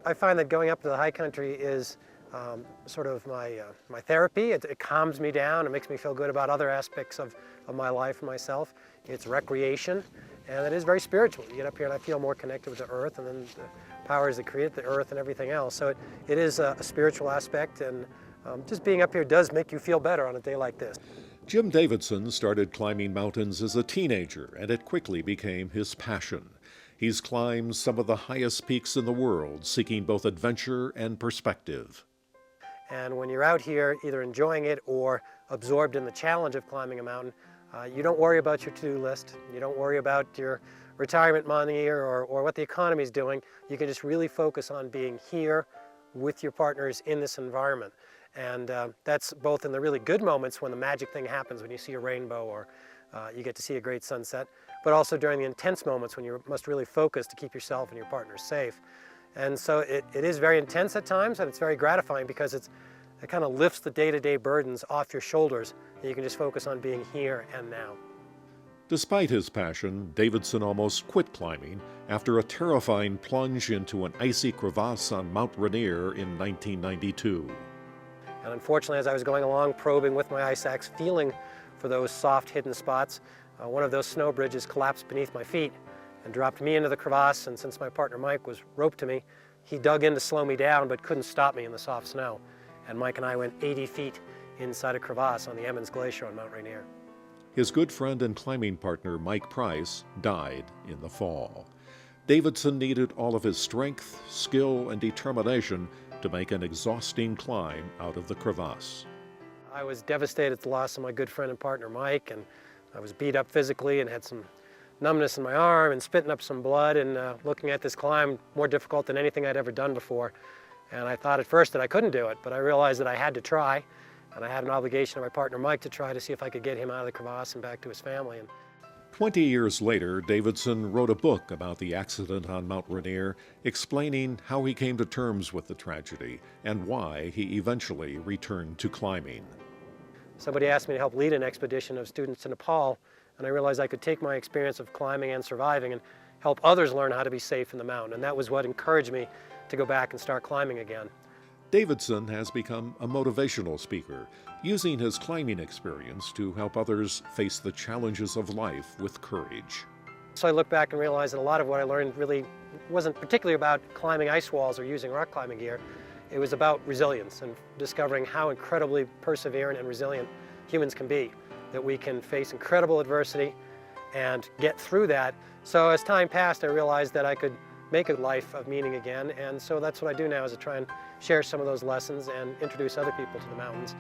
I find that going up to the high country is sort of my therapy. It calms me down. It makes me feel good about other aspects of my life and myself. It's recreation, and it is very spiritual. You get up here and I feel more connected with the earth and then the powers that create the earth and everything else. So it is a spiritual aspect, and just being up here does make you feel better on a day like this. Jim Davidson started climbing mountains as a teenager, and it quickly became his passion. He's climbed some of the highest peaks in the world, seeking both adventure and perspective. And when you're out here either enjoying it or absorbed in the challenge of climbing a mountain, you don't worry about your to-do list. You don't worry about your retirement money or what the economy is doing. You can just really focus on being here with your partners in this environment. And that's both in the really good moments when the magic thing happens, when you see a rainbow or you get to see a great sunset, but also during the intense moments when you must really focus to keep yourself and your partner safe. And so it is very intense at times, and it's very gratifying because it kind of lifts the day-to-day burdens off your shoulders, and you can just focus on being here and now. Despite his passion, Davidson almost quit climbing after a terrifying plunge into an icy crevasse on Mount Rainier in 1992. And unfortunately, as I was going along, probing with my ice axe, feeling for those soft hidden spots, one of those snow bridges collapsed beneath my feet and dropped me into the crevasse. And since my partner Mike was roped to me, he dug in to slow me down but couldn't stop me in the soft snow. And Mike and I went 80 feet inside a crevasse on the Emmons Glacier on Mount Rainier. His good friend and climbing partner Mike Price died in the fall. Davidson needed all of his strength, skill, and determination to make an exhausting climb out of the crevasse. I was devastated at the loss of my good friend and partner Mike, and I was beat up physically and had some numbness in my arm and spitting up some blood, and looking at this climb more difficult than anything I'd ever done before. And I thought at first that I couldn't do it, but I realized that I had to try, and I had an obligation to my partner Mike to try to see if I could get him out of the crevasse and back to his family. 20 years later, Davidson wrote a book about the accident on Mount Rainier, explaining how he came to terms with the tragedy and why he eventually returned to climbing. Somebody asked me to help lead an expedition of students to Nepal, and I realized I could take my experience of climbing and surviving and help others learn how to be safe in the mountain, and that was what encouraged me to go back and start climbing again. Davidson has become a motivational speaker, using his climbing experience to help others face the challenges of life with courage. So I look back and realize that a lot of what I learned really wasn't particularly about climbing ice walls or using rock climbing gear. It was about resilience and discovering how incredibly perseverant and resilient humans can be, that we can face incredible adversity and get through that. So as time passed, I realized that I could make a life of meaning again, and so that's what I do now, is to try and share some of those lessons and introduce other people to the mountains.